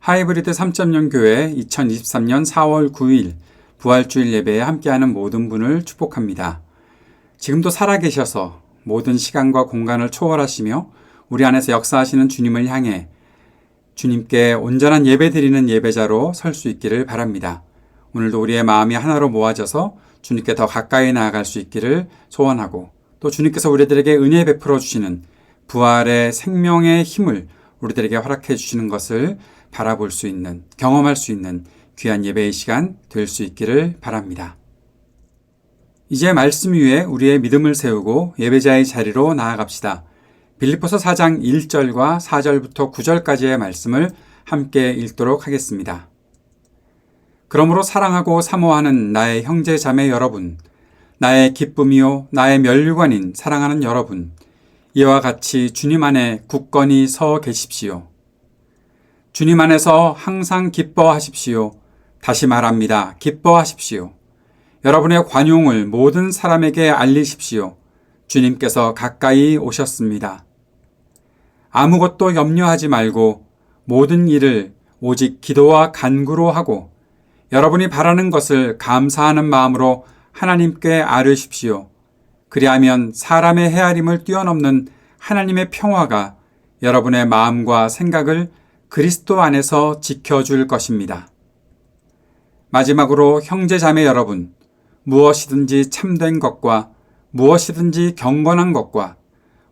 하이브리드 3.0 교회 2023년 4월 9일 부활주일 예배에 함께하는 모든 분을 축복합니다. 지금도 살아계셔서 모든 시간과 공간을 초월하시며 우리 안에서 역사하시는 주님을 향해 주님께 온전한 예배 드리는 예배자로 설 수 있기를 바랍니다. 오늘도 우리의 마음이 하나로 모아져서 주님께 더 가까이 나아갈 수 있기를 소원하고, 또 주님께서 우리들에게 은혜 베풀어 주시는 부활의 생명의 힘을 우리들에게 허락해 주시는 것을 바라볼 수 있는, 경험할 수 있는 귀한 예배의 시간 될 수 있기를 바랍니다. 이제 말씀 위에 우리의 믿음을 세우고 예배자의 자리로 나아갑시다. 빌립보서 4장 1절과 4절부터 9절까지의 말씀을 함께 읽도록 하겠습니다. 그러므로 사랑하고 사모하는 나의 형제 자매 여러분, 나의 기쁨이요 나의 면류관인 사랑하는 여러분, 이와 같이 주님 안에 굳건히 서 계십시오. 주님 안에서 항상 기뻐하십시오. 다시 말합니다. 기뻐하십시오. 여러분의 관용을 모든 사람에게 알리십시오. 주님께서 가까이 오셨습니다. 아무것도 염려하지 말고 모든 일을 오직 기도와 간구로 하고 여러분이 바라는 것을 감사하는 마음으로 하나님께 아뢰십시오. 그리하면 사람의 헤아림을 뛰어넘는 하나님의 평화가 여러분의 마음과 생각을 그리스도 안에서 지켜줄 것입니다. 마지막으로 형제자매 여러분, 무엇이든지 참된 것과 무엇이든지 경건한 것과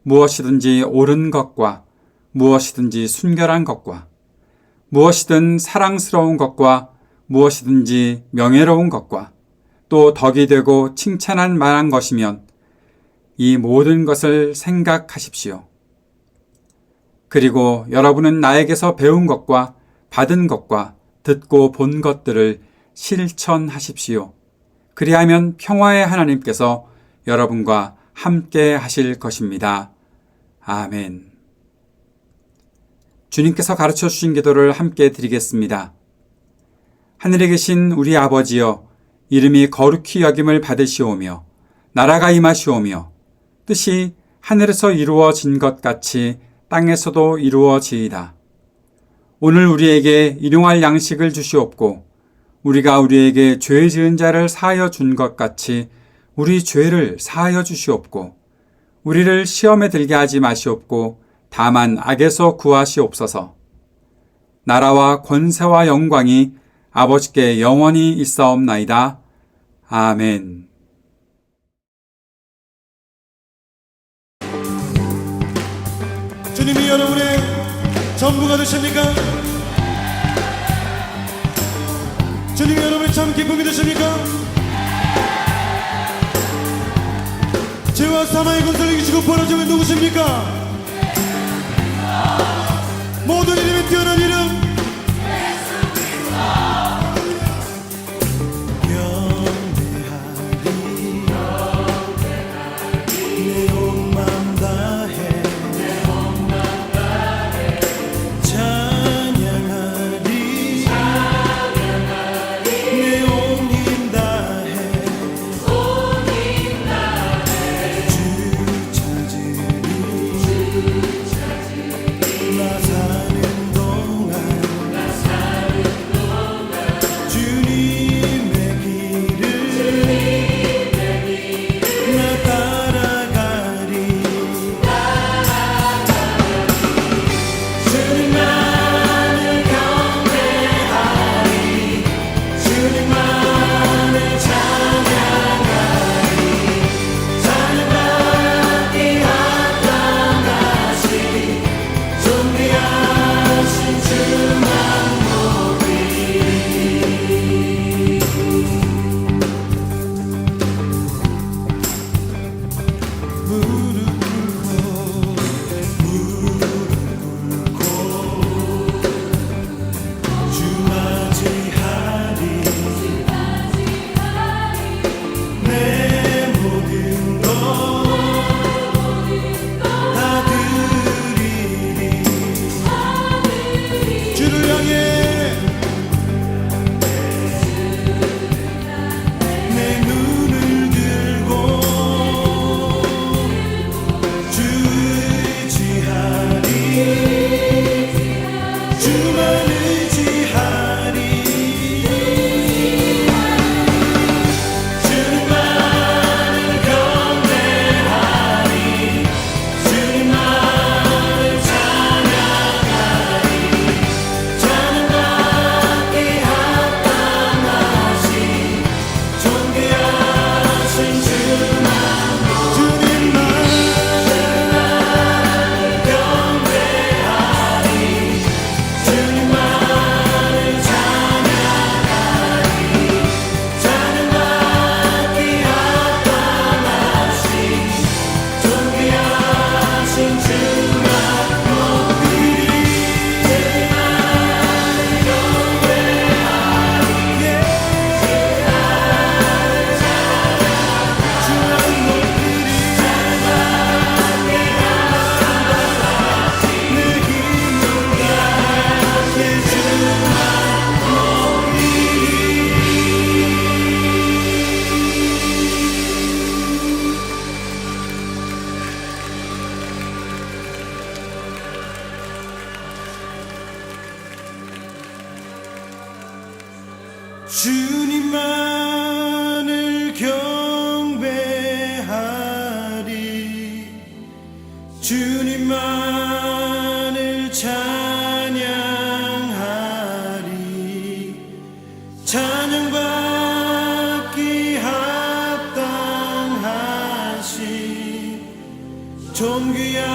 무엇이든지 옳은 것과 무엇이든지 순결한 것과 무엇이든 사랑스러운 것과 무엇이든지 명예로운 것과 또 덕이 되고 칭찬할 만한 것이면 이 모든 것을 생각하십시오. 그리고 여러분은 나에게서 배운 것과 받은 것과 듣고 본 것들을 실천하십시오. 그리하면 평화의 하나님께서 여러분과 함께 하실 것입니다. 아멘. 주님께서 가르쳐 주신 기도를 함께 드리겠습니다. 하늘에 계신 우리 아버지여, 이름이 거룩히 여김을 받으시오며 나라가 임하시오며 뜻이 하늘에서 이루어진 것 같이 땅에서도 이루어지이다. 오늘 우리에게 일용할 양식을 주시옵고 우리가 우리에게 죄 지은 자를 사하여 준 것 같이 우리 죄를 사하여 주시옵고 우리를 시험에 들게 하지 마시옵고 다만 악에서 구하시옵소서. 나라와 권세와 영광이 아버지께 영원히 있사옵나이다. 아멘. 주님이 여러분의 전부가 되십니까? 주님이 여러분의 참 기쁨이 되십니까? 죄와 사망의 권세를 이기시고 벌어진 분 누구십니까? 모든 이름에 뛰어난 이름 주님만을 경배하리 주님만을 찬양하리 찬양받기 합당하신 존귀하신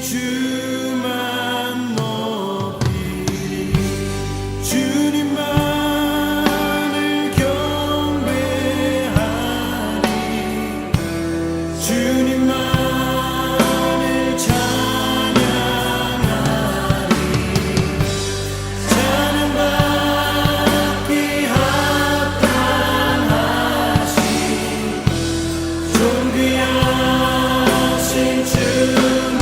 주만 높이리 주님만을 경배하리 주님만을 찬양하리 찬양받기 합당하신 존귀하신 주만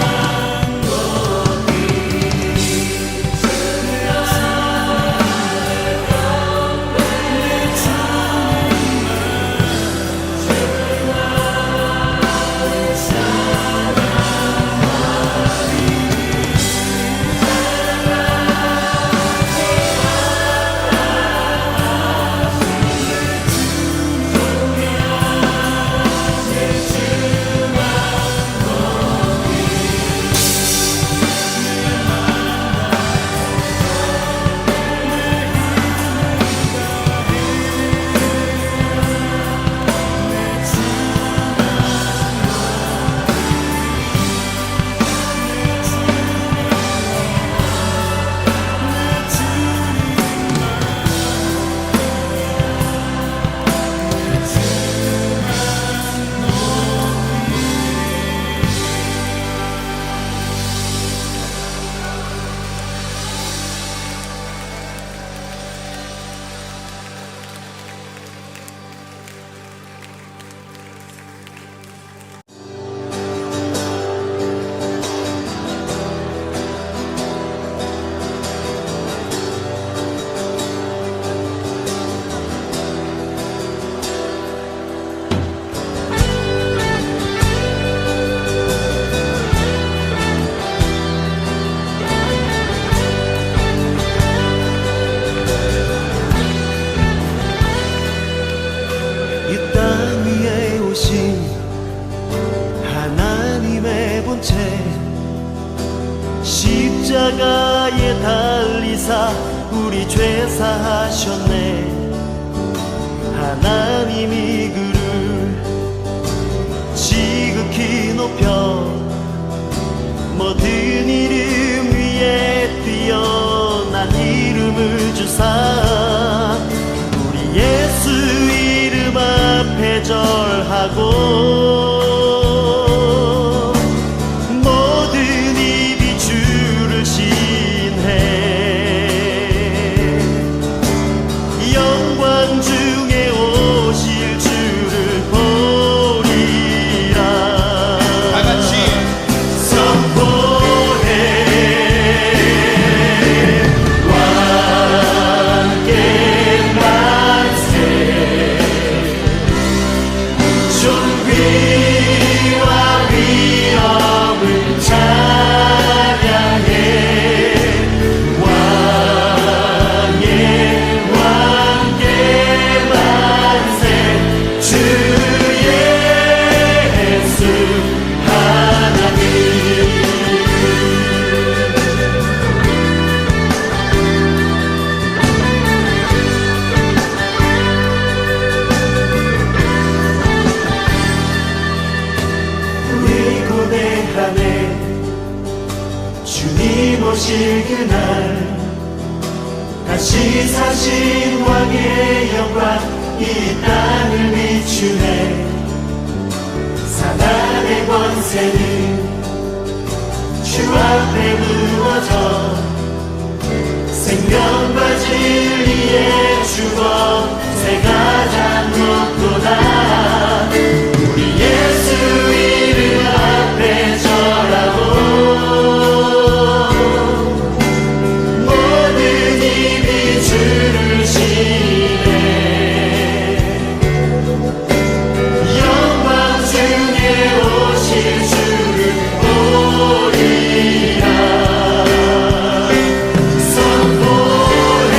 이 땅 위에 오신 하나님의 본체 십자가에 달리사 우리 죄 사하셨네 하나님이 그를 지극히 높여 모든 이름 위에 뛰어난 이름을 주사 우리 예수 이름 앞에 절하고 모든 입이 주를 신해 영광 중에 오실 주를 보리라 다같이 선포해 왕께 만세 존귀와 위엄을 찬양해 왕의 왕께 만세 주 예수 하나님 우리 고백하네 주님 오실 그날 다시 사신 왕의 영광 이 땅을 비추네 사단의 권세는 주 앞에 무너져 생명과 진리의 주권 새가 잠겼도다 우리 예수 이름 앞에 절하고 모든 입이 주를 신해 영광 중에 오실 주를 보리라 선포해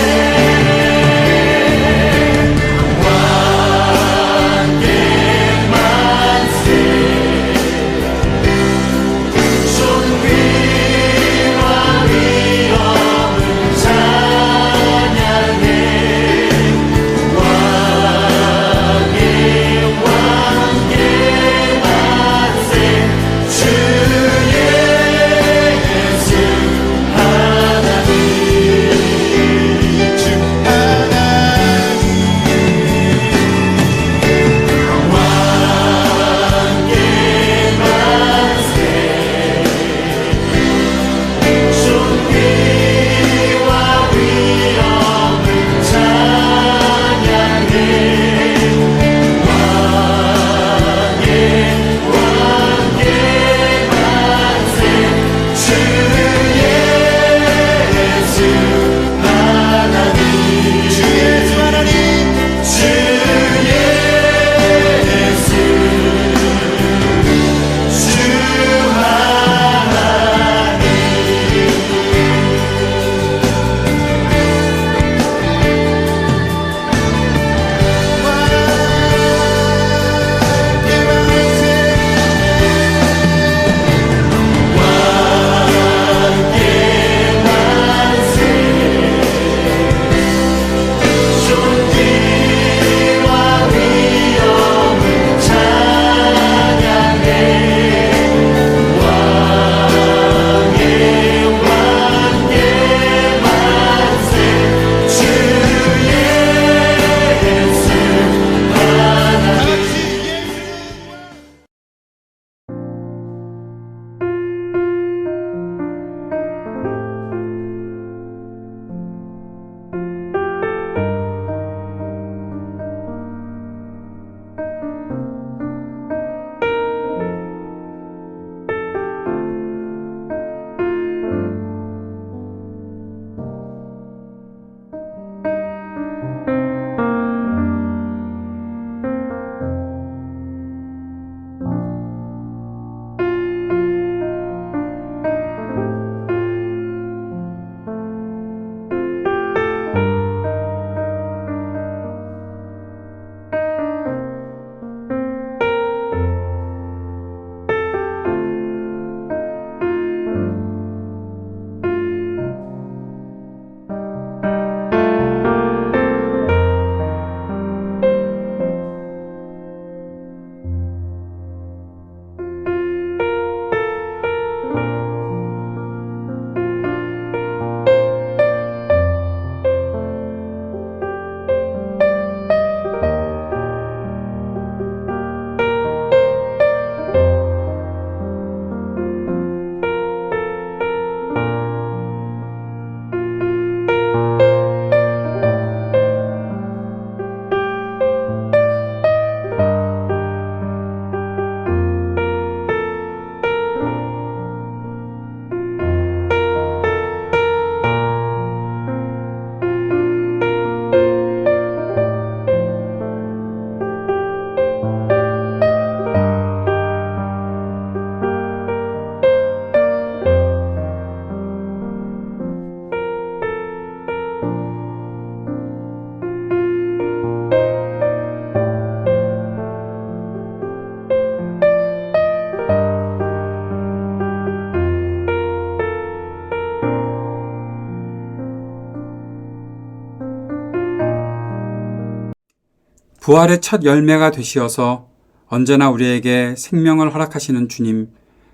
부활의 첫 열매가 되시어서 언제나 우리에게 생명을 허락하시는 주님,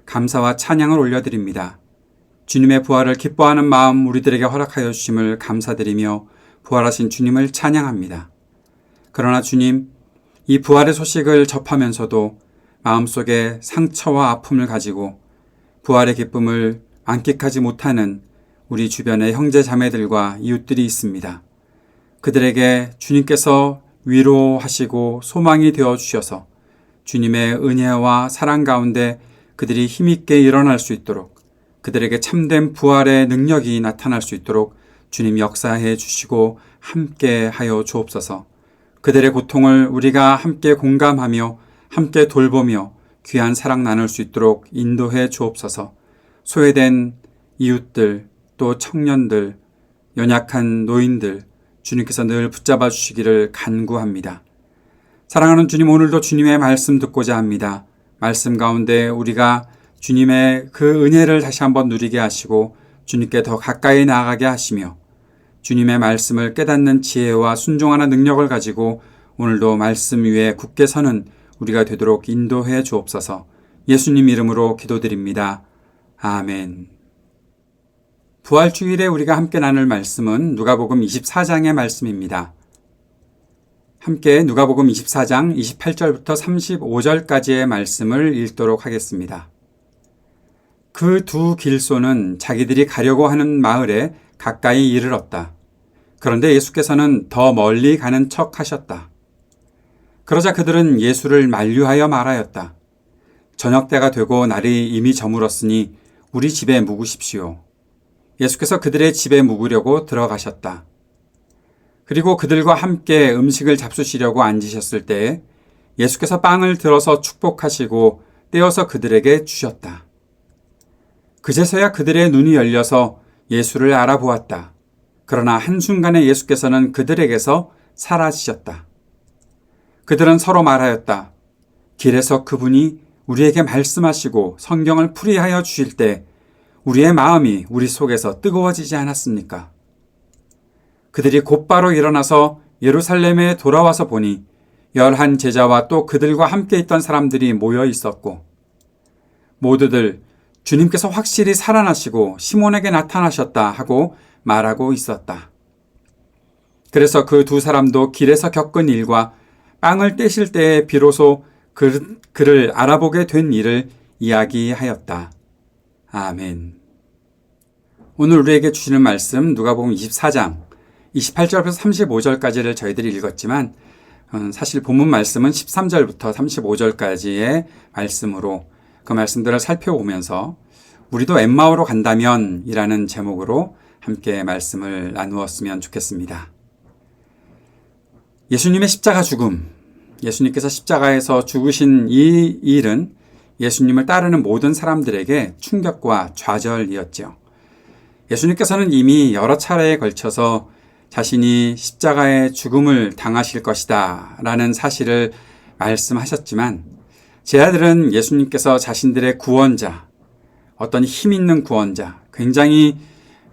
감사와 찬양을 올려드립니다. 주님의 부활을 기뻐하는 마음 우리들에게 허락하여 주심을 감사드리며 부활하신 주님을 찬양합니다. 그러나 주님, 이 부활의 소식을 접하면서도 마음속에 상처와 아픔을 가지고 부활의 기쁨을 만끽하지 못하는 우리 주변의 형제 자매들과 이웃들이 있습니다. 그들에게 주님께서 위로하시고 소망이 되어 주셔서 주님의 은혜와 사랑 가운데 그들이 힘있게 일어날 수 있도록, 그들에게 참된 부활의 능력이 나타날 수 있도록 주님 역사해 주시고 함께 하여 주옵소서. 그들의 고통을 우리가 함께 공감하며 함께 돌보며 귀한 사랑 나눌 수 있도록 인도해 주옵소서. 소외된 이웃들, 또 청년들, 연약한 노인들, 주님께서 늘 붙잡아 주시기를 간구합니다. 사랑하는 주님, 오늘도 주님의 말씀 듣고자 합니다. 말씀 가운데 우리가 주님의 그 은혜를 다시 한번 누리게 하시고 주님께 더 가까이 나아가게 하시며 주님의 말씀을 깨닫는 지혜와 순종하는 능력을 가지고 오늘도 말씀 위에 굳게 서는 우리가 되도록 인도해 주옵소서. 예수님 이름으로 기도드립니다. 아멘. 부활주일에 우리가 함께 나눌 말씀은 누가복음 24장의 말씀입니다. 함께 누가복음 24장 28절부터 35절까지의 말씀을 읽도록 하겠습니다. 그 두 길소는 자기들이 가려고 하는 마을에 가까이 이르렀다. 그런데 예수께서는 더 멀리 가는 척 하셨다. 그러자 그들은 예수를 만류하여 말하였다. 저녁 때가 되고 날이 이미 저물었으니 우리 집에 묵으십시오. 예수께서 그들의 집에 묵으려고 들어가셨다. 그리고 그들과 함께 음식을 잡수시려고 앉으셨을 때 예수께서 빵을 들어서 축복하시고 떼어서 그들에게 주셨다. 그제서야 그들의 눈이 열려서 예수를 알아보았다. 그러나 한순간에 예수께서는 그들에게서 사라지셨다. 그들은 서로 말하였다. 길에서 그분이 우리에게 말씀하시고 성경을 풀이하여 주실 때 우리의 마음이 우리 속에서 뜨거워지지 않았습니까? 그들이 곧바로 일어나서 예루살렘에 돌아와서 보니 11 제자와 또 그들과 함께 있던 사람들이 모여 있었고 모두들 주님께서 확실히 살아나시고 시몬에게 나타나셨다 하고 말하고 있었다. 그래서 그 두 사람도 길에서 겪은 일과 빵을 떼실 때에 비로소 그를 알아보게 된 일을 이야기하였다. 아멘. 오늘 우리에게 주시는 말씀 누가복음 24장 28절부터 35절까지를 저희들이 읽었지만 사실 본문 말씀은 13절부터 35절까지의 말씀으로 그 말씀들을 살펴보면서 우리도 엠마오로 간다면 이라는 제목으로 함께 말씀을 나누었으면 좋겠습니다. 예수님의 십자가 죽음, 예수님께서 십자가에서 죽으신 이 일은 예수님을 따르는 모든 사람들에게 충격과 좌절이었죠. 예수님께서는 이미 여러 차례에 걸쳐서 자신이 십자가의 죽음을 당하실 것이다 라는 사실을 말씀하셨지만 제자들은 예수님께서 자신들의 구원자, 어떤 힘 있는 구원자, 굉장히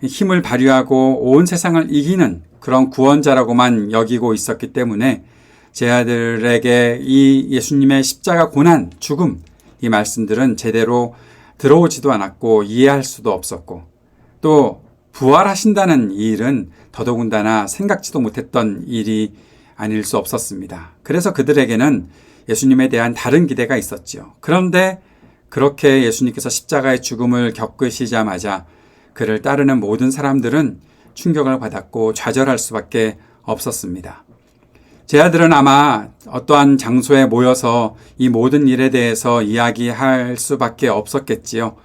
힘을 발휘하고 온 세상을 이기는 그런 구원자라고만 여기고 있었기 때문에 제자들에게 이 예수님의 십자가 고난, 죽음, 이 말씀들은 제대로 들어오지도 않았고 이해할 수도 없었고 또 부활하신다는 이 일은 더더군다나 생각지도 못했던 일이 아닐 수 없었습니다. 그래서 그들에게는 예수님에 대한 다른 기대가 있었죠. 그런데 그렇게 예수님께서 십자가의 죽음을 겪으시자마자 그를 따르는 모든 사람들은 충격을 받았고 좌절할 수밖에 없었습니다. 제자들은 아마 어떠한 장소에 모여서 이 모든 일에 대해서 이야기할 수밖에 없었겠지요.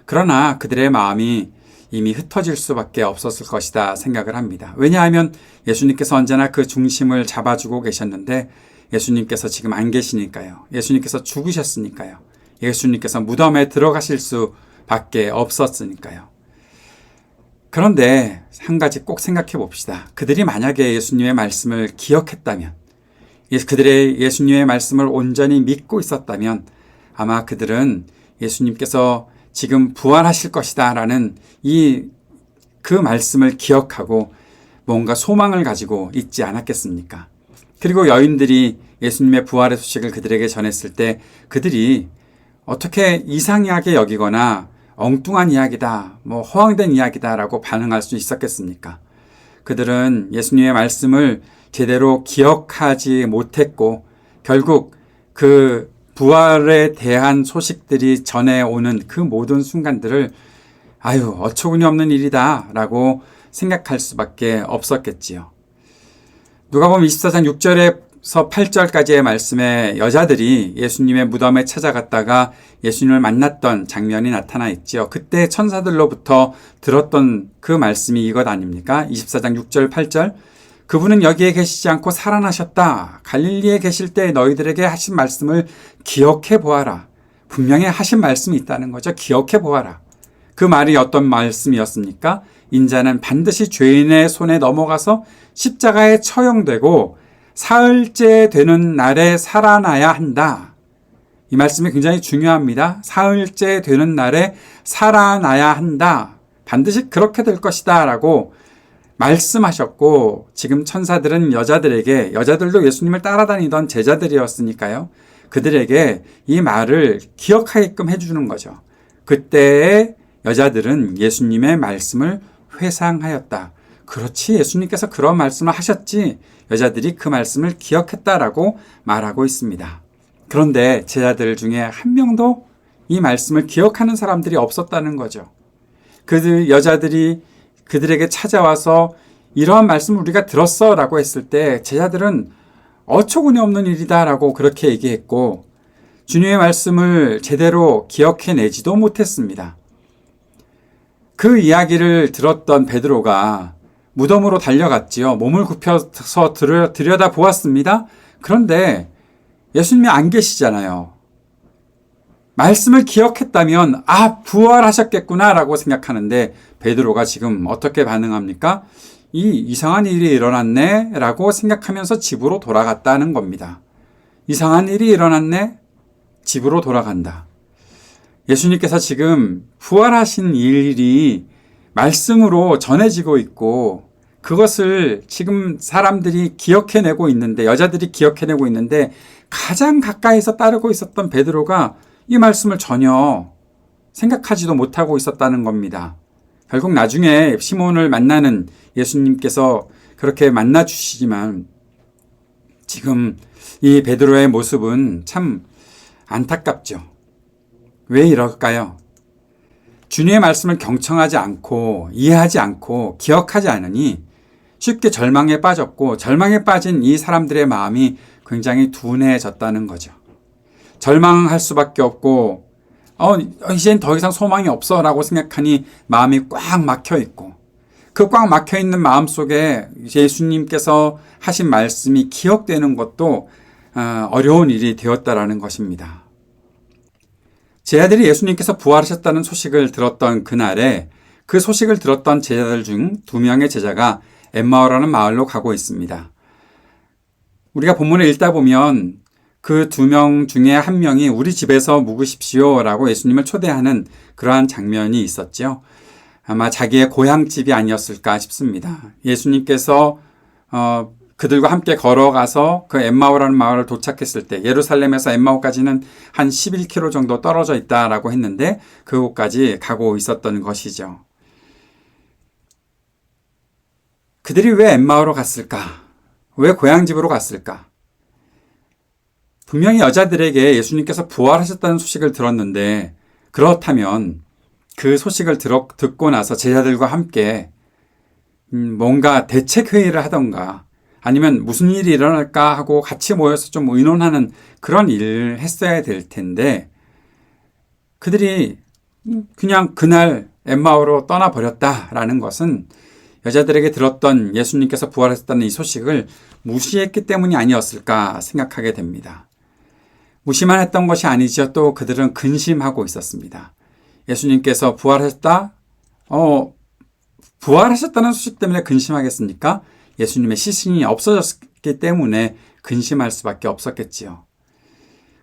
그러나 그들의 마음이 이미 흩어질 수밖에 없었을 것이다 생각을 합니다. 왜냐하면 예수님께서 언제나 그 중심을 잡아주고 계셨는데 예수님께서 지금 안 계시니까요. 예수님께서 죽으셨으니까요. 예수님께서 무덤에 들어가실 수밖에 없었으니까요. 그런데 한 가지 꼭 생각해 봅시다. 그들이 만약에 예수님의 말씀을 기억했다면, 그들의 예수님의 말씀을 온전히 믿고 있었다면 아마 그들은 예수님께서 지금 부활하실 것이다 라는 그 말씀을 기억하고 뭔가 소망을 가지고 있지 않았겠습니까? 그리고 여인들이 예수님의 부활의 소식을 그들에게 전했을 때 그들이 어떻게 이상하게 여기거나 엉뚱한 이야기다, 허황된 이야기다라고 반응할 수 있었겠습니까? 그들은 예수님의 말씀을 제대로 기억하지 못했고 결국 그 부활에 대한 소식들이 전해오는 그 모든 순간들을 어처구니 없는 일이다 라고 생각할 수밖에 없었겠지요. 누가복음 24장 6절에서 8절까지의 말씀에 여자들이 예수님의 무덤에 찾아갔다가 예수님을 만났던 장면이 나타나 있지요. 그때 천사들로부터 들었던 그 말씀이 이것 아닙니까? 24장 6절 8절 그분은 여기에 계시지 않고 살아나셨다. 갈릴리에 계실 때 너희들에게 하신 말씀을 기억해 보아라. 분명히 하신 말씀이 있다는 거죠. 기억해 보아라. 그 말이 어떤 말씀이었습니까? 인자는 반드시 죄인의 손에 넘어가서 십자가에 처형되고 사흘째 되는 날에 살아나야 한다. 이 말씀이 굉장히 중요합니다. 사흘째 되는 날에 살아나야 한다. 반드시 그렇게 될 것이다 라고 말씀하셨고 지금 천사들은 여자들도 예수님을 따라다니던 제자들이었으니까요. 그들에게 이 말을 기억하게끔 해주는 거죠. 그때의 여자들은 예수님의 말씀을 회상하였다. 그렇지, 예수님께서 그런 말씀을 하셨지. 여자들이 그 말씀을 기억했다라고 말하고 있습니다. 그런데 제자들 중에 한 명도 이 말씀을 기억하는 사람들이 없었다는 거죠. 그 여자들이 그들에게 찾아와서 이러한 말씀을 우리가 들었어 라고 했을 때 제자들은 어처구니 없는 일이다 라고 그렇게 얘기했고 주님의 말씀을 제대로 기억해내지도 못했습니다. 그 이야기를 들었던 베드로가 무덤으로 달려갔지요. 몸을 굽혀서 들여다 보았습니다. 그런데 예수님이 안 계시잖아요. 말씀을 기억했다면 부활하셨겠구나 라고 생각하는데 베드로가 지금 어떻게 반응합니까? 이상한 일이 일어났네 라고 생각하면서 집으로 돌아갔다는 겁니다. 이상한 일이 일어났네? 집으로 돌아간다. 예수님께서 지금 부활하신 일이 말씀으로 전해지고 있고 그것을 지금 사람들이 기억해내고 있는데 여자들이 기억해내고 있는데 가장 가까이서 따르고 있었던 베드로가 이 말씀을 전혀 생각하지도 못하고 있었다는 겁니다. 결국 나중에 시몬을 만나는 예수님께서 그렇게 만나주시지만 지금 이 베드로의 모습은 참 안타깝죠. 왜 이럴까요? 주님의 말씀을 경청하지 않고 이해하지 않고 기억하지 않으니 쉽게 절망에 빠졌고 절망에 빠진 이 사람들의 마음이 굉장히 둔해졌다는 거죠. 절망할 수밖에 없고 이젠 더 이상 소망이 없어 라고 생각하니 마음이 꽉 막혀 있고 그 꽉 막혀 있는 마음 속에 예수님께서 하신 말씀이 기억되는 것도 어려운 일이 되었다라는 것입니다. 제자들이 예수님께서 부활하셨다는 소식을 들었던 그날에 그 소식을 들었던 제자들 중 2명의 제자가 엠마오라는 마을로 가고 있습니다. 우리가 본문을 읽다 보면 그 2명 중에 한 명이 우리 집에서 묵으십시오 라고 예수님을 초대하는 그러한 장면이 있었죠. 아마 자기의 고향집이 아니었을까 싶습니다. 예수님께서 그들과 함께 걸어가서 그 엠마오라는 마을을 도착했을 때 예루살렘에서 엠마오까지는 한 11km 정도 떨어져 있다라고 했는데 그곳까지 가고 있었던 것이죠. 그들이 왜 엠마오로 갔을까? 왜 고향집으로 갔을까? 분명히 여자들에게 예수님께서 부활하셨다는 소식을 들었는데 그렇다면 그 소식을 듣고 나서 제자들과 함께 뭔가 대책회의를 하던가 아니면 무슨 일이 일어날까 하고 같이 모여서 좀 의논하는 그런 일을 했어야 될 텐데 그들이 그냥 그날 엠마오로 떠나버렸다라는 것은 여자들에게 들었던 예수님께서 부활하셨다는 이 소식을 무시했기 때문이 아니었을까 생각하게 됩니다. 무시만 했던 것이 아니죠. 또 그들은 근심하고 있었습니다. 예수님께서 부활하셨다는 소식 때문에 근심하겠습니까? 예수님의 시신이 없어졌기 때문에 근심할 수밖에 없었겠지요.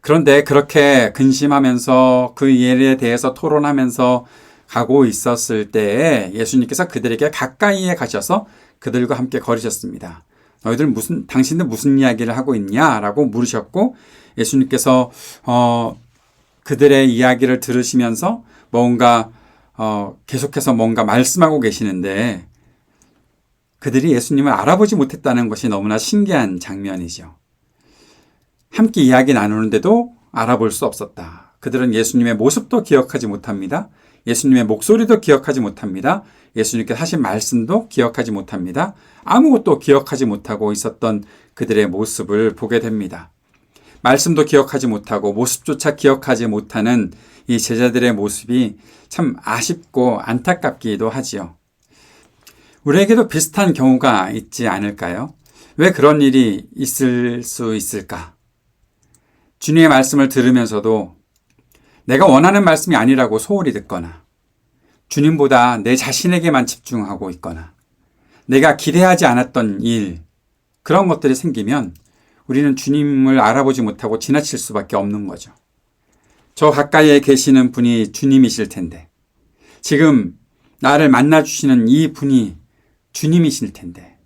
그런데 그렇게 근심하면서 그 일에 대해서 토론하면서 가고 있었을 때에 예수님께서 그들에게 가까이에 가셔서 그들과 함께 걸으셨습니다. 당신들 무슨 이야기를 하고 있냐라고 물으셨고, 예수님께서 그들의 이야기를 들으시면서 뭔가 계속해서 뭔가 말씀하고 계시는데, 그들이 예수님을 알아보지 못했다는 것이 너무나 신기한 장면이죠. 함께 이야기 나누는데도 알아볼 수 없었다. 그들은 예수님의 모습도 기억하지 못합니다. 예수님의 목소리도 기억하지 못합니다. 예수님께서 하신 말씀도 기억하지 못합니다. 아무것도 기억하지 못하고 있었던 그들의 모습을 보게 됩니다. 말씀도 기억하지 못하고 모습조차 기억하지 못하는 이 제자들의 모습이 참 아쉽고 안타깝기도 하지요. 우리에게도 비슷한 경우가 있지 않을까요? 왜 그런 일이 있을 수 있을까? 주님의 말씀을 들으면서도 내가 원하는 말씀이 아니라고 소홀히 듣거나, 주님보다 내 자신에게만 집중하고 있거나, 내가 기대하지 않았던 일, 그런 것들이 생기면 우리는 주님을 알아보지 못하고 지나칠 수밖에 없는 거죠. 저 가까이에 계시는 분이 주님이실 텐데, 지금 나를 만나주시는 이 분이 주님이실 텐데,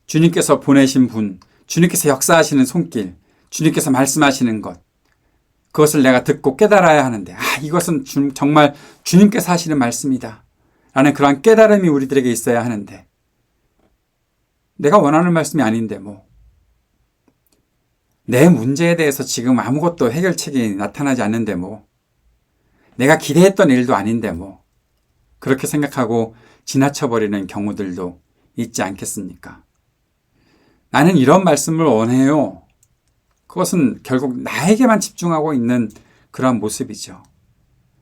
주님께서 보내신 분, 주님께서 역사하시는 손길, 주님께서 말씀하시는 것, 그것을 내가 듣고 깨달아야 하는데, 이것은 정말 주님께서 하시는 말씀이다 라는 그러한 깨달음이 우리들에게 있어야 하는데, 내가 원하는 말씀이 아닌데 내 문제에 대해서 지금 아무것도 해결책이 나타나지 않는데 내가 기대했던 일도 아닌데 그렇게 생각하고 지나쳐버리는 경우들도 있지 않겠습니까? 나는 이런 말씀을 원해요. 그것은 결국 나에게만 집중하고 있는 그러한 모습이죠.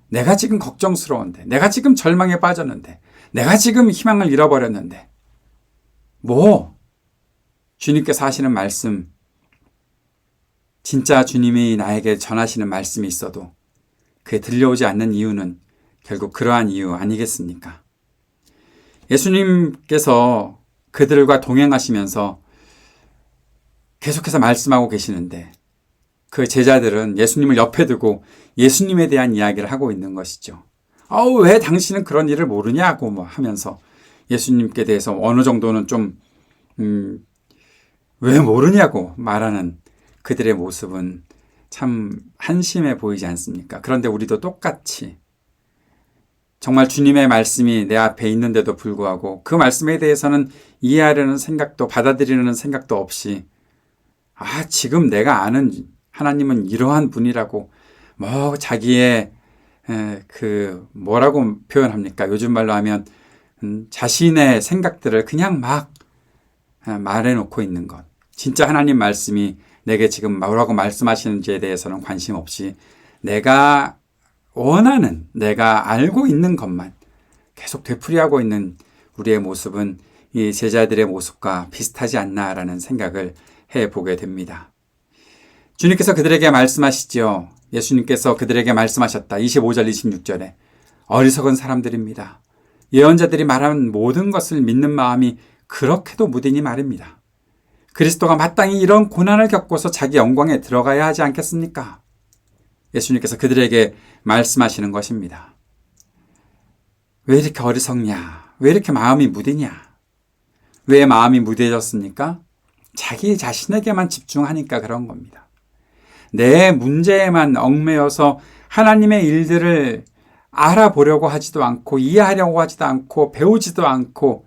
내가 지금 걱정스러운데, 내가 지금 절망에 빠졌는데, 내가 지금 희망을 잃어버렸는데, 주님께서 하시는 말씀, 진짜 주님이 나에게 전하시는 말씀이 있어도 그게 들려오지 않는 이유는 결국 그러한 이유 아니겠습니까? 예수님께서 그들과 동행하시면서 계속해서 말씀하고 계시는데, 그 제자들은 예수님을 옆에 두고 예수님에 대한 이야기를 하고 있는 것이죠. 왜 당신은 그런 일을 모르냐고 하면서 예수님께 대해서 어느 정도는 좀 왜 모르냐고 말하는 그들의 모습은 참 한심해 보이지 않습니까? 그런데 우리도 똑같이 정말 주님의 말씀이 내 앞에 있는데도 불구하고 그 말씀에 대해서는 이해하려는 생각도 받아들이려는 생각도 없이, 지금 내가 아는 하나님은 이러한 분이라고 자기의 뭐라고 표현합니까? 요즘 말로 하면 자신의 생각들을 그냥 막 말해놓고 있는 것. 진짜 하나님 말씀이 내게 지금 뭐라고 말씀하시는지에 대해서는 관심 없이 내가 원하는, 내가 알고 있는 것만 계속 되풀이하고 있는 우리의 모습은 이 제자들의 모습과 비슷하지 않나라는 생각을 해보게 됩니다. 주님께서 그들에게 말씀하시죠. 예수님께서 그들에게 말씀하셨다. 25절 26절에 어리석은 사람들입니다. 예언자들이 말하는 모든 것을 믿는 마음이 그렇게도 무디니 말입니다. 그리스도가 마땅히 이런 고난을 겪고서 자기 영광에 들어가야 하지 않겠습니까? 예수님께서 그들에게 말씀하시는 것입니다. 왜 이렇게 어리석냐? 왜 이렇게 마음이 무디냐? 왜 마음이 무뎌졌습니까? 자기 자신에게만 집중하니까 그런 겁니다. 내 문제에만 얽매여서 하나님의 일들을 알아보려고 하지도 않고 이해하려고 하지도 않고 배우지도 않고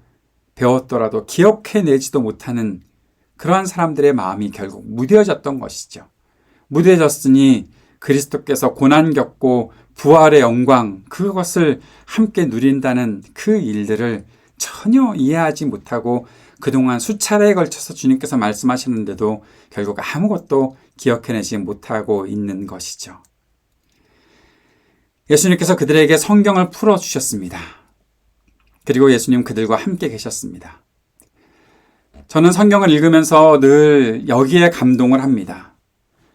배웠더라도 기억해내지도 못하는 그러한 사람들의 마음이 결국 무뎌졌던 것이죠. 무뎌졌으니 그리스도께서 고난 겪고 부활의 영광, 그것을 함께 누린다는 그 일들을 전혀 이해하지 못하고 그동안 수차례에 걸쳐서 주님께서 말씀하시는데도 결국 아무것도 기억해내지 못하고 있는 것이죠. 예수님께서 그들에게 성경을 풀어주셨습니다. 그리고 예수님 그들과 함께 계셨습니다. 저는 성경을 읽으면서 늘 여기에 감동을 합니다.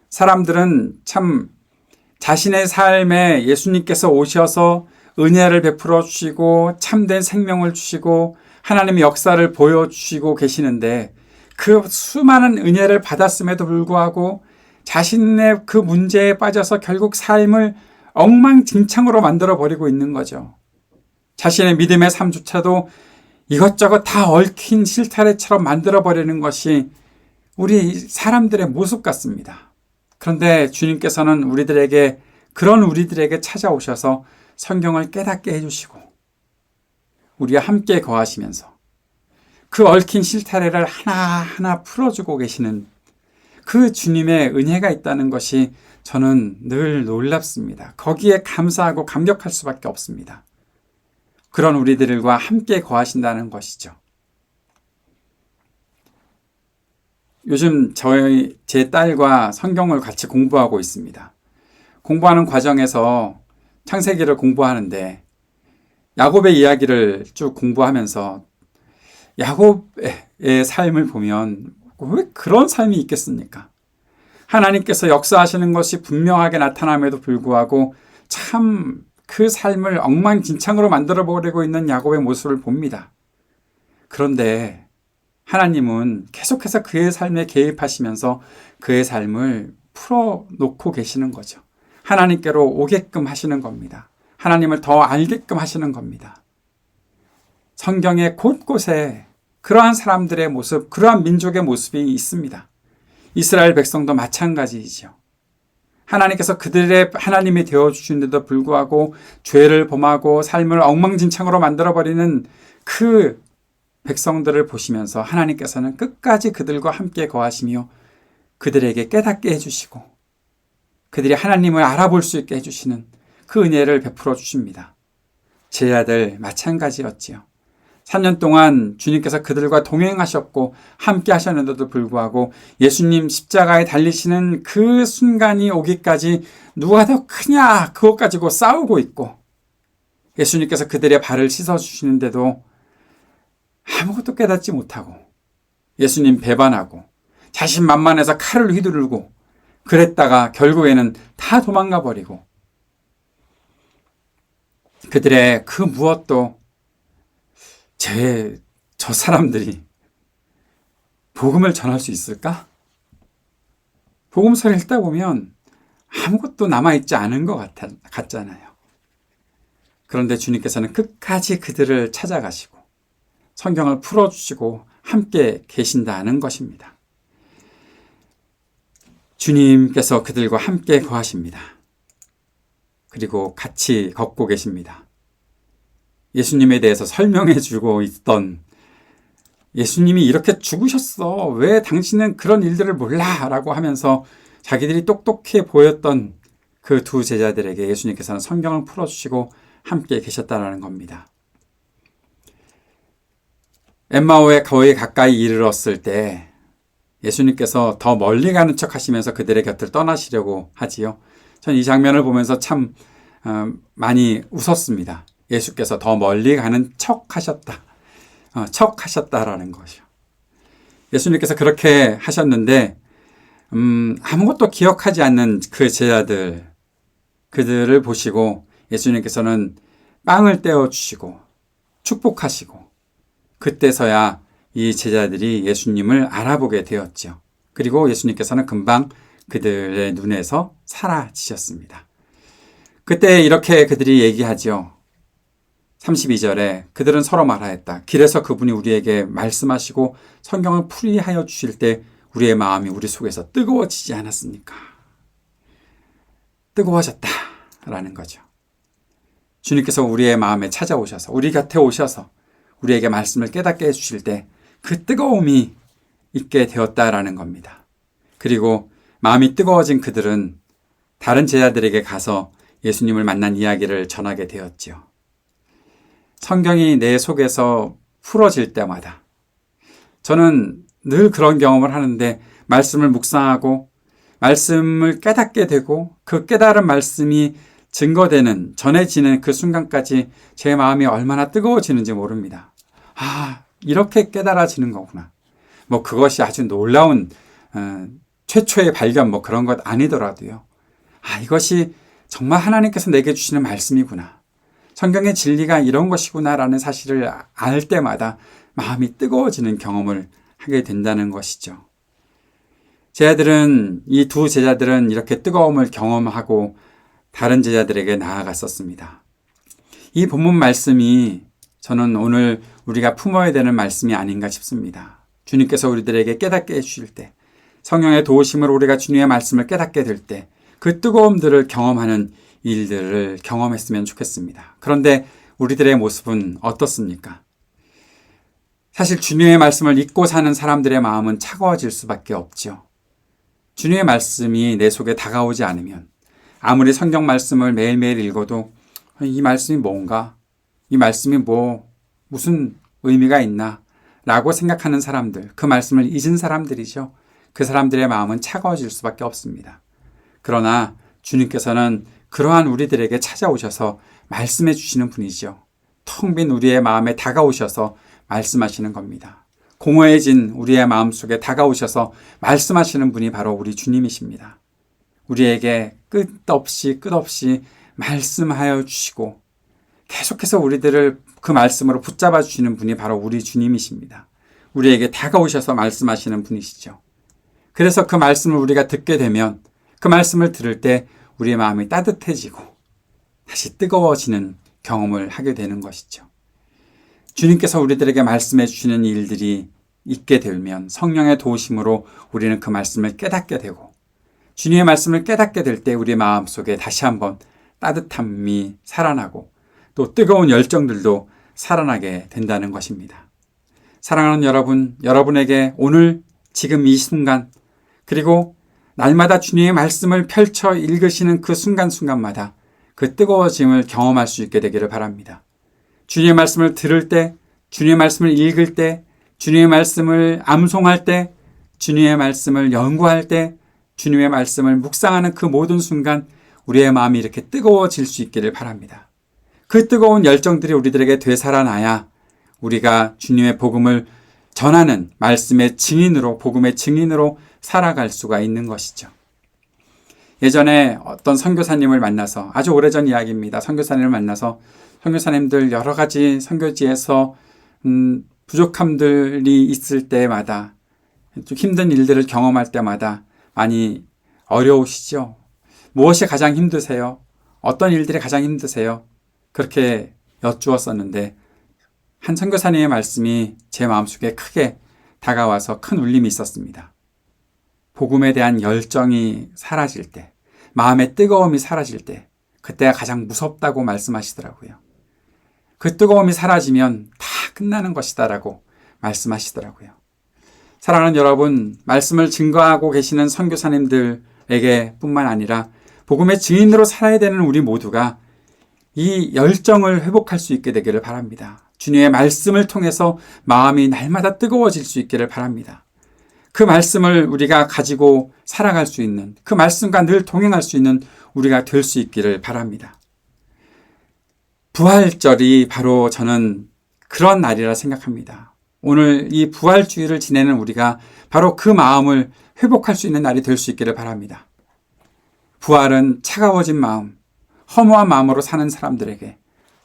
사람들은 참 자신의 삶에 예수님께서 오셔서 은혜를 베풀어 주시고 참된 생명을 주시고 하나님의 역사를 보여주시고 계시는데, 그 수많은 은혜를 받았음에도 불구하고 자신의 그 문제에 빠져서 결국 삶을 엉망진창으로 만들어버리고 있는 거죠. 자신의 믿음의 삶조차도 이것저것 다 얽힌 실타래처럼 만들어버리는 것이 우리 사람들의 모습 같습니다. 그런데 주님께서는 그런 우리들에게 찾아오셔서 성경을 깨닫게 해주시고 우리와 함께 거하시면서 그 얽힌 실타래를 하나하나 풀어주고 계시는 그 주님의 은혜가 있다는 것이 저는 늘 놀랍습니다. 거기에 감사하고 감격할 수밖에 없습니다. 그런 우리들과 함께 거하신다는 것이죠. 요즘 제 딸과 성경을 같이 공부하고 있습니다. 공부하는 과정에서 창세기를 공부하는데 야곱의 이야기를 쭉 공부하면서 야곱의 삶을 보면 왜 그런 삶이 있겠습니까? 하나님께서 역사하시는 것이 분명하게 나타남에도 불구하고 참 그 삶을 엉망진창으로 만들어버리고 있는 야곱의 모습을 봅니다. 그런데 하나님은 계속해서 그의 삶에 개입하시면서 그의 삶을 풀어놓고 계시는 거죠. 하나님께로 오게끔 하시는 겁니다. 하나님을 더 알게끔 하시는 겁니다. 성경의 곳곳에 그러한 사람들의 모습, 그러한 민족의 모습이 있습니다. 이스라엘 백성도 마찬가지이죠. 하나님께서 그들의 하나님이 되어주시는데도 불구하고 죄를 범하고 삶을 엉망진창으로 만들어버리는 그 백성들을 보시면서 하나님께서는 끝까지 그들과 함께 거하시며 그들에게 깨닫게 해주시고 그들이 하나님을 알아볼 수 있게 해주시는 그 은혜를 베풀어 주십니다. 제 아들 마찬가지였지요. 3년 동안 주님께서 그들과 동행하셨고 함께 하셨는데도 불구하고 예수님 십자가에 달리시는 그 순간이 오기까지 누가 더 크냐 그것 가지고 싸우고 있고 예수님께서 그들의 발을 씻어주시는데도 아무것도 깨닫지 못하고 예수님 배반하고 자신만만해서 칼을 휘두르고 그랬다가 결국에는 다 도망가 버리고 그들의 그 무엇도 저 사람들이 복음을 전할 수 있을까? 복음서를 읽다 보면 아무것도 남아있지 않은 것 같잖아요. 그런데 주님께서는 끝까지 그들을 찾아가시고 성경을 풀어주시고 함께 계신다는 것입니다. 주님께서 그들과 함께 거하십니다. 그리고 같이 걷고 계십니다. 예수님에 대해서 설명해 주고 있던 예수님이 이렇게 죽으셨어. 왜 당신은 그런 일들을 몰라? 라고 하면서 자기들이 똑똑해 보였던 그 두 제자들에게 예수님께서는 성경을 풀어주시고 함께 계셨다는 겁니다. 엠마오에 거의 가까이 이르렀을 때 예수님께서 더 멀리 가는 척 하시면서 그들의 곁을 떠나시려고 하지요. 전 이 장면을 보면서 참 많이 웃었습니다. 예수께서 더 멀리 가는 척하셨다라는 것이요. 예수님께서 그렇게 하셨는데 아무것도 기억하지 않는 그 제자들 그들을 보시고 예수님께서는 빵을 떼어주시고 축복하시고 그때서야 이 제자들이 예수님을 알아보게 되었죠. 그리고 예수님께서는 금방 그들의 눈에서 사라지셨습니다. 그때 이렇게 그들이 얘기하죠. 32절에 그들은 서로 말하였다. 길에서 그분이 우리에게 말씀하시고 성경을 풀이하여 주실 때 우리의 마음이 우리 속에서 뜨거워지지 않았습니까? 뜨거워졌다라는 거죠. 주님께서 우리의 마음에 찾아오셔서 우리 곁에 오셔서 우리에게 말씀을 깨닫게 해주실 때 그 뜨거움이 있게 되었다라는 겁니다. 그리고 마음이 뜨거워진 그들은 다른 제자들에게 가서 예수님을 만난 이야기를 전하게 되었지요. 성경이 내 속에서 풀어질 때마다 저는 늘 그런 경험을 하는데 말씀을 묵상하고 말씀을 깨닫게 되고 그 깨달은 말씀이 증거되는 전해지는 그 순간까지 제 마음이 얼마나 뜨거워지는지 모릅니다. 이렇게 깨달아지는 거구나. 그것이 아주 놀라운 최초의 발견 그런 것 아니더라도요. 이것이 정말 하나님께서 내게 주시는 말씀이구나. 성경의 진리가 이런 것이구나라는 사실을 알 때마다 마음이 뜨거워지는 경험을 하게 된다는 것이죠. 이 두 제자들은 이렇게 뜨거움을 경험하고 다른 제자들에게 나아갔었습니다. 이 본문 말씀이 저는 오늘 우리가 품어야 되는 말씀이 아닌가 싶습니다. 주님께서 우리들에게 깨닫게 해주실 때, 성령의 도우심으로 우리가 주님의 말씀을 깨닫게 될 때, 그 뜨거움들을 경험하는 일들을 경험했으면 좋겠습니다. 그런데 우리들의 모습은 어떻습니까? 사실 주님의 말씀을 잊고 사는 사람들의 마음은 차가워질 수밖에 없죠. 주님의 말씀이 내 속에 다가오지 않으면 아무리 성경 말씀을 매일매일 읽어도 이 말씀이 뭔가? 이 말씀이 무슨 의미가 있나? 라고 생각하는 사람들, 그 말씀을 잊은 사람들이죠. 그 사람들의 마음은 차가워질 수밖에 없습니다. 그러나 주님께서는 그러한 우리들에게 찾아오셔서 말씀해 주시는 분이죠. 텅 빈 우리의 마음에 다가오셔서 말씀하시는 겁니다. 공허해진 우리의 마음속에 다가오셔서 말씀하시는 분이 바로 우리 주님이십니다. 우리에게 끝없이 말씀하여 주시고 계속해서 우리들을 그 말씀으로 붙잡아 주시는 분이 바로 우리 주님이십니다. 우리에게 다가오셔서 말씀하시는 분이시죠. 그래서 그 말씀을 우리가 듣게 되면 그 말씀을 들을 때 우리의 마음이 따뜻해지고 다시 뜨거워지는 경험을 하게 되는 것이죠. 주님께서 우리들에게 말씀해 주시는 일들이 있게 되면 성령의 도우심으로 우리는 그 말씀을 깨닫게 되고 주님의 말씀을 깨닫게 될 때 우리 마음속에 다시 한번 따뜻함이 살아나고 또 뜨거운 열정들도 살아나게 된다는 것입니다. 사랑하는 여러분, 여러분에게 오늘 지금 이 순간 그리고 날마다 주님의 말씀을 펼쳐 읽으시는 그 순간순간마다 그 뜨거워짐을 경험할 수 있게 되기를 바랍니다. 주님의 말씀을 들을 때, 주님의 말씀을 읽을 때, 주님의 말씀을 암송할 때, 주님의 말씀을 연구할 때, 주님의 말씀을 묵상하는 그 모든 순간 우리의 마음이 이렇게 뜨거워질 수 있기를 바랍니다. 그 뜨거운 열정들이 우리들에게 되살아나야 우리가 주님의 복음을 전하는 말씀의 증인으로, 복음의 증인으로 살아갈 수가 있는 것이죠. 예전에 어떤 선교사님을 만나서, 아주 오래전 이야기입니다. 선교사님을 만나서 선교사님들 여러 가지 선교지에서 부족함들이 있을 때마다 좀 힘든 일들을 경험할 때마다 많이 어려우시죠. 무엇이 가장 힘드세요? 어떤 일들이 가장 힘드세요? 그렇게 여쭈었었는데 한 선교사님의 말씀이 제 마음속에 크게 다가와서 큰 울림이 있었습니다. 복음에 대한 열정이 사라질 때, 마음의 뜨거움이 사라질 때 그때가 가장 무섭다고 말씀하시더라고요. 그 뜨거움이 사라지면 다 끝나는 것이다라고 말씀하시더라고요. 사랑하는 여러분, 말씀을 증거하고 계시는 선교사님들에게 뿐만 아니라 복음의 증인으로 살아야 되는 우리 모두가 이 열정을 회복할 수 있게 되기를 바랍니다. 주님의 말씀을 통해서 마음이 날마다 뜨거워질 수 있기를 바랍니다. 그 말씀을 우리가 가지고 살아갈 수 있는, 그 말씀과 늘 동행할 수 있는 우리가 될 수 있기를 바랍니다. 부활절이 바로 저는 그런 날이라 생각합니다. 오늘 이 부활주의를 지내는 우리가 바로 그 마음을 회복할 수 있는 날이 될 수 있기를 바랍니다. 부활은 차가워진 마음, 허무한 마음으로 사는 사람들에게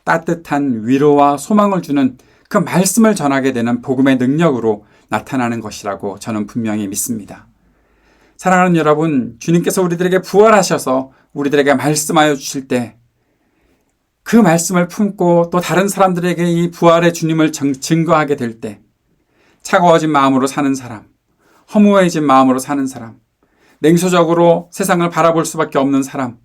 따뜻한 위로와 소망을 주는 그 말씀을 전하게 되는 복음의 능력으로 나타나는 것이라고 저는 분명히 믿습니다. 사랑하는 여러분, 주님께서 우리들에게 부활하셔서 우리들에게 말씀하여 주실 때 그 말씀을 품고 또 다른 사람들에게 이 부활의 주님을 증거하게 될 때 차가워진 마음으로 사는 사람, 허무해진 마음으로 사는 사람, 냉소적으로 세상을 바라볼 수밖에 없는 사람,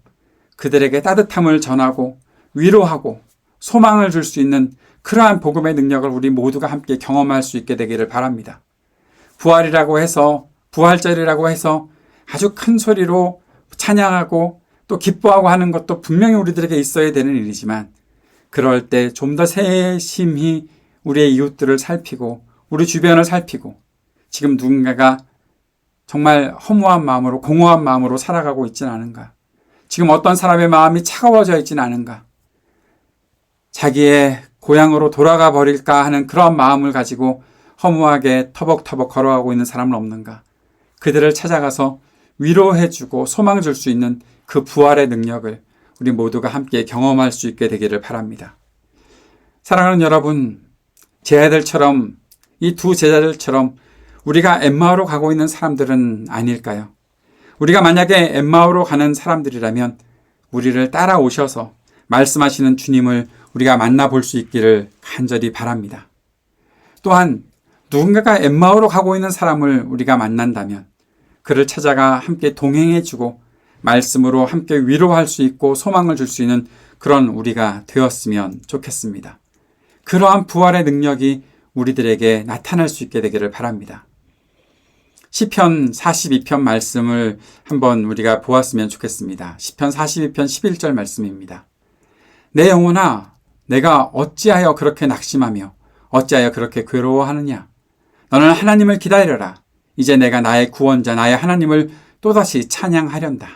그들에게 따뜻함을 전하고 위로하고 소망을 줄 수 있는 그러한 복음의 능력을 우리 모두가 함께 경험할 수 있게 되기를 바랍니다. 부활이라고 해서, 부활절이라고 해서 아주 큰 소리로 찬양하고 또 기뻐하고 하는 것도 분명히 우리들에게 있어야 되는 일이지만 그럴 때 좀 더 세심히 우리의 이웃들을 살피고 우리 주변을 살피고 지금 누군가가 정말 허무한 마음으로 공허한 마음으로 살아가고 있지는 않은가? 지금 어떤 사람의 마음이 차가워져 있지는 않은가? 자기의 고향으로 돌아가 버릴까 하는 그런 마음을 가지고 허무하게 터벅터벅 걸어가고 있는 사람은 없는가? 그들을 찾아가서 위로해주고 소망 줄 수 있는 그 부활의 능력을 우리 모두가 함께 경험할 수 있게 되기를 바랍니다. 사랑하는 여러분, 제 아들처럼 이 두 제자들처럼 우리가 엠마오로 가고 있는 사람들은 아닐까요? 우리가 만약에 엠마오로 가는 사람들이라면 우리를 따라오셔서 말씀하시는 주님을 우리가 만나볼 수 있기를 간절히 바랍니다. 또한 누군가가 엠마오로 가고 있는 사람을 우리가 만난다면 그를 찾아가 함께 동행해주고 말씀으로 함께 위로할 수 있고 소망을 줄 수 있는 그런 우리가 되었으면 좋겠습니다. 그러한 부활의 능력이 우리들에게 나타날 수 있게 되기를 바랍니다. 시편 42편 말씀을 한번 우리가 보았으면 좋겠습니다. 시편 42편 11절 말씀입니다. 내 영혼아, 내가 어찌하여 그렇게 낙심하며 어찌하여 그렇게 괴로워하느냐? 너는 하나님을 기다려라. 이제 내가 나의 구원자, 나의 하나님을 또다시 찬양하련다.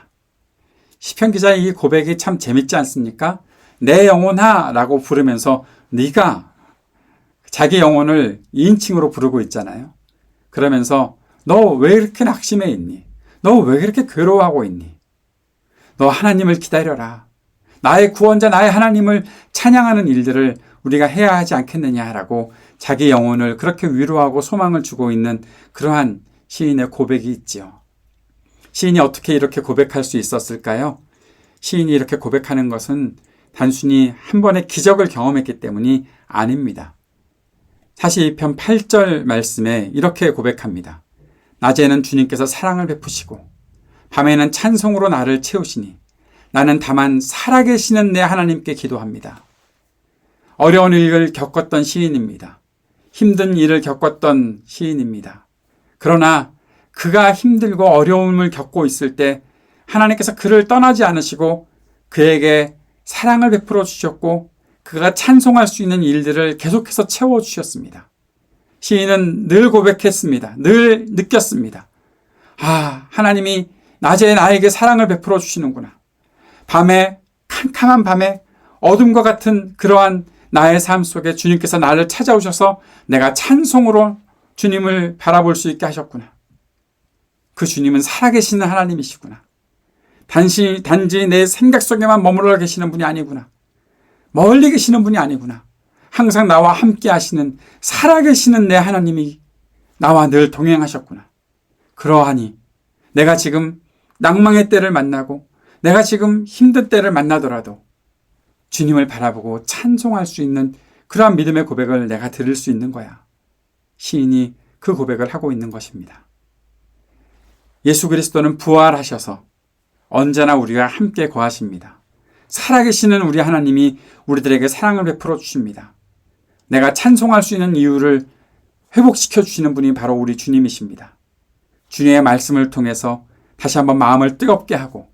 시편 기자의 이 고백이 참 재밌지 않습니까? 내 영혼아 라고 부르면서 네가 자기 영혼을 2인칭으로 부르고 있잖아요. 그러면서 너 왜 이렇게 낙심해 있니? 너 왜 그렇게 괴로워하고 있니? 너 하나님을 기다려라. 나의 구원자, 나의 하나님을 찬양하는 일들을 우리가 해야 하지 않겠느냐라고 자기 영혼을 그렇게 위로하고 소망을 주고 있는 그러한 시인의 고백이 있지요. 시인이 어떻게 이렇게 고백할 수 있었을까요? 시인이 이렇게 고백하는 것은 단순히 한 번의 기적을 경험했기 때문이 아닙니다. 42편 8절 말씀에 이렇게 고백합니다. 낮에는 주님께서 사랑을 베푸시고 밤에는 찬송으로 나를 채우시니 나는 다만 살아계시는 내 하나님께 기도합니다. 어려운 일을 겪었던 시인입니다. 힘든 일을 겪었던 시인입니다. 그러나 그가 힘들고 어려움을 겪고 있을 때 하나님께서 그를 떠나지 않으시고 그에게 사랑을 베풀어 주셨고 그가 찬송할 수 있는 일들을 계속해서 채워주셨습니다. 시인은 늘 고백했습니다. 늘 느꼈습니다. 하나님이 낮에 나에게 사랑을 베풀어 주시는구나. 밤에, 캄캄한 밤에 어둠과 같은 그러한 나의 삶 속에 주님께서 나를 찾아오셔서 내가 찬송으로 주님을 바라볼 수 있게 하셨구나. 그 주님은 살아계시는 하나님이시구나. 단지 내 생각 속에만 머물러 계시는 분이 아니구나. 멀리 계시는 분이 아니구나. 항상 나와 함께 하시는 살아계시는 내 하나님이 나와 늘 동행하셨구나. 그러하니 내가 지금 낭망의 때를 만나고 내가 지금 힘든 때를 만나더라도 주님을 바라보고 찬송할 수 있는 그러한 믿음의 고백을 내가 들을 수 있는 거야. 시인이 그 고백을 하고 있는 것입니다. 예수 그리스도는 부활하셔서 언제나 우리와 함께 거하십니다. 살아계시는 우리 하나님이 우리들에게 사랑을 베풀어 주십니다. 내가 찬송할 수 있는 이유를 회복시켜 주시는 분이 바로 우리 주님이십니다. 주님의 말씀을 통해서 다시 한번 마음을 뜨겁게 하고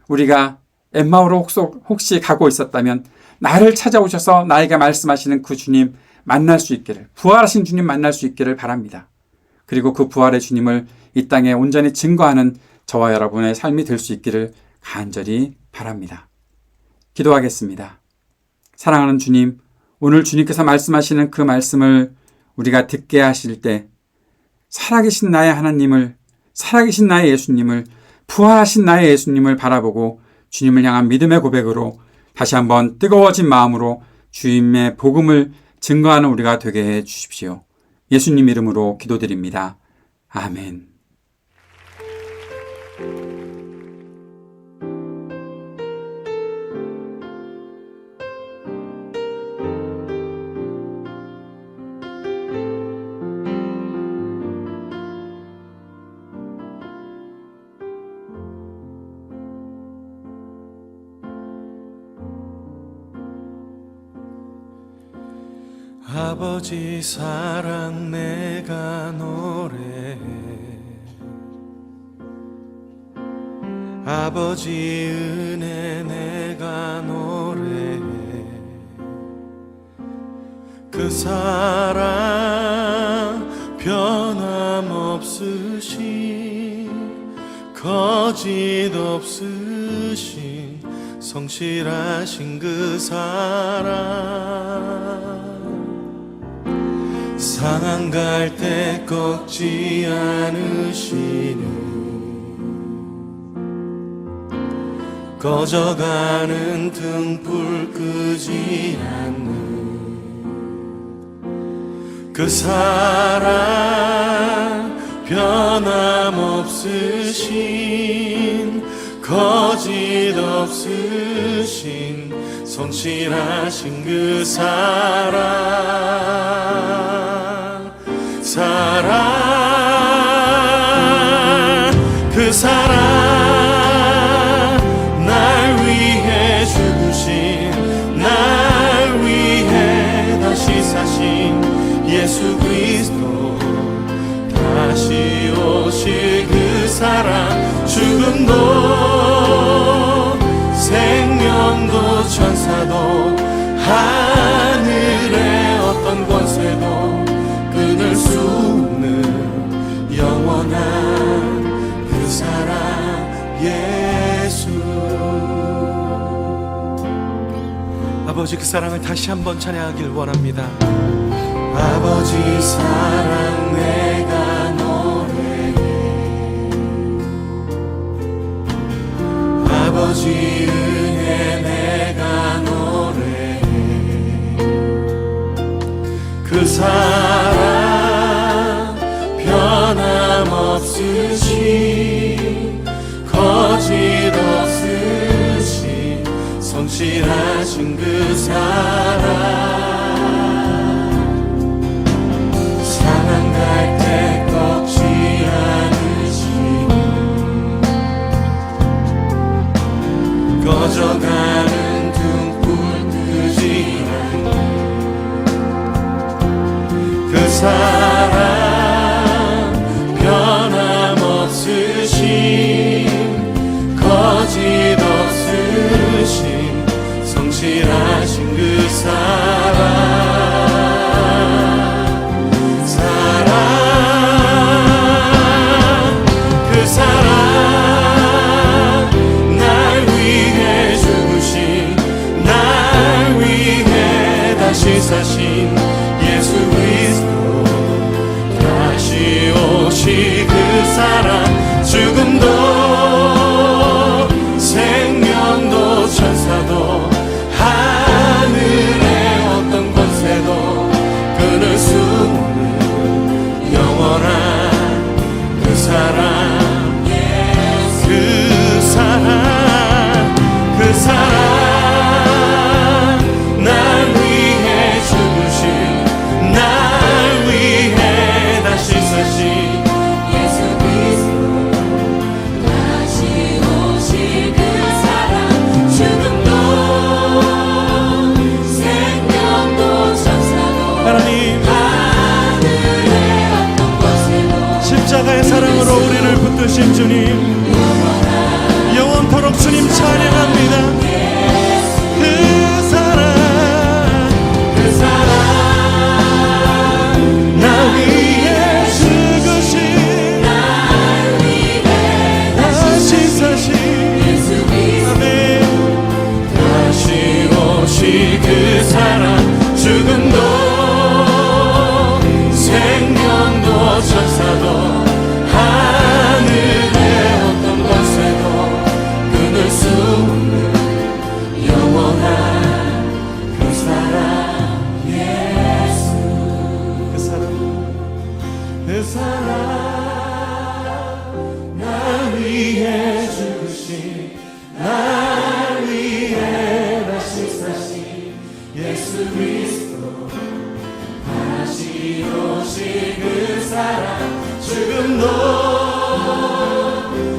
우리가 엠마오로 혹시 가고 있었다면 나를 찾아오셔서 나에게 말씀하시는 그 주님 만날 수 있기를, 부활하신 주님 만날 수 있기를 바랍니다. 그리고 그 부활의 주님을 이 땅에 온전히 증거하는 저와 여러분의 삶이 될 수 있기를 간절히 바랍니다. 기도하겠습니다. 사랑하는 주님, 오늘 주님께서 말씀하시는 그 말씀을 우리가 듣게 하실 때 살아계신 나의 하나님을, 살아계신 나의 예수님을, 부활하신 나의 예수님을 바라보고 주님을 향한 믿음의 고백으로 다시 한번 뜨거워진 마음으로 주님의 복음을 증거하는 우리가 되게 해 주십시오. 예수님 이름으로 기도드립니다. 아멘. 아버지 사랑 내가 노래해 아버지 은혜 내가 노래해 그 사랑 변함없으신 거짓 없으신 성실하신 그 사랑 상한 갈 때 꺾지 않으시는 꺼져가는 등불 끄지 않는 그 사랑 변함없으신 거짓 없으신 성실하신 그 사랑 그 사랑 날 위해 죽으신 날 위해 다시 사신 예수 그리스도 다시 오실 그 사랑 죽음도 생명도 천사도 하늘의 어떤 권세도 끊을 수 없는 영원한 그 사랑 예수. 아버지 그 사랑을 다시 한번 찬양하길 원합니다. 아버지 사랑 내가 노래해 아버지 은혜 내가 노래해 그 사랑 변함없으신 거짓 없으신 성실하신 그 사랑 갈 때 꺾지 않으신 꺼져가는 등불 끄지 않은 그 사랑 변함없으신 거짓 없으신 성실하신 그 사랑 사신 예수 그리스도 다시 오시 그 사랑 죽음도 생명도 천사도 하늘의 어떤 권세도 끊을 수 없는 영원한 그 사랑 그 사랑 그 사랑 십자가의 사랑으로 우리를 붙드신 주님 영원토록 주님 찬양합니다. 그 사랑 나 위해 죽으신 다시 사신 아멘 다시 오시 그 사랑 죽음도 생명도 천사도 하늘의 어떤 권세도 끊을 수 없는 영원한 그 사랑 예수 그 사랑 그 사랑 날 위해 죽으신 날 위해 다시 사신 예수 그리스도 다시 오실 그 사랑 죽음도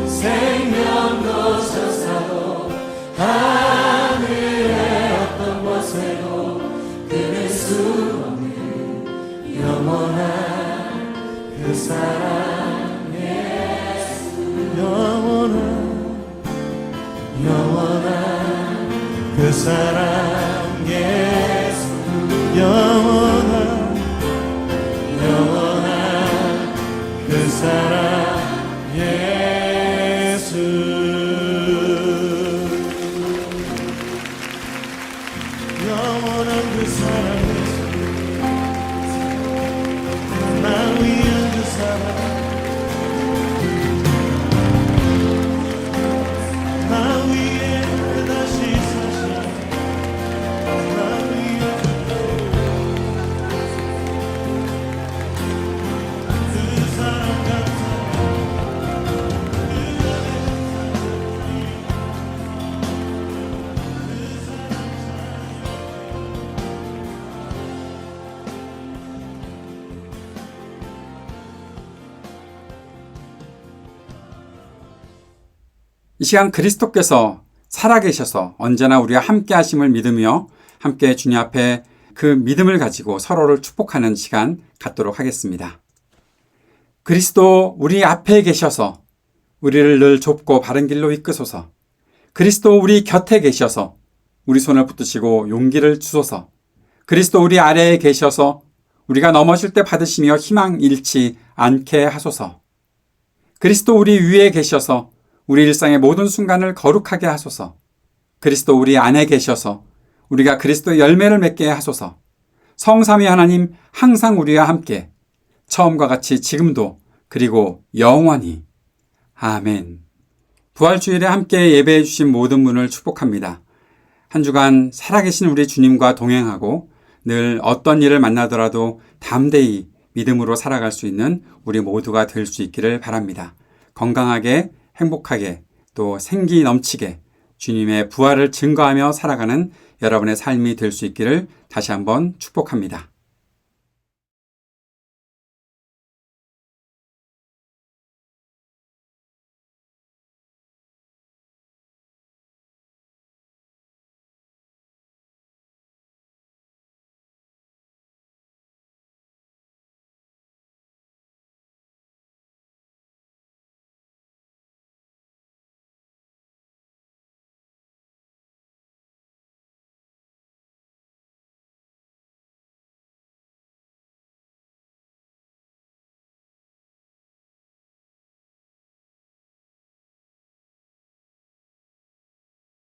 생명도 천사도 하늘의 어떤 권세도 끊을 수 없는 영원한 그 사랑 예수 영원한 그 사랑 예수 영원한 그 사랑 예수 영원한 그 사랑 예수 나 위한 그 사랑 나 위에 다시 사신 나 위에 그 사랑 같은 이 시간 그리스도께서 살아계셔서 언제나 우리와 함께 하심을 믿으며 함께 주님 앞에 그 믿음을 가지고 서로를 축복하는 시간 갖도록 하겠습니다. 그리스도 우리 앞에 계셔서 우리를 늘 좁고 바른 길로 이끄소서. 그리스도 우리 곁에 계셔서 우리 손을 붙드시고 용기를 주소서. 그리스도 우리 아래에 계셔서 우리가 넘어질 때 받으시며 희망 잃지 않게 하소서. 그리스도 우리 위에 계셔서 우리 일상의 모든 순간을 거룩하게 하소서. 그리스도 우리 안에 계셔서 우리가 그리스도의 열매를 맺게 하소서. 성삼위 하나님 항상 우리와 함께 처음과 같이 지금도 그리고 영원히. 아멘. 부활주일에 함께 예배해 주신 모든 분을 축복합니다. 한 주간 살아계신 우리 주님과 동행하고 늘 어떤 일을 만나더라도 담대히 믿음으로 살아갈 수 있는 우리 모두가 될 수 있기를 바랍니다. 건강하게 행복하게 또 생기 넘치게 주님의 부활을 증거하며 살아가는 여러분의 삶이 될 수 있기를 다시 한번 축복합니다.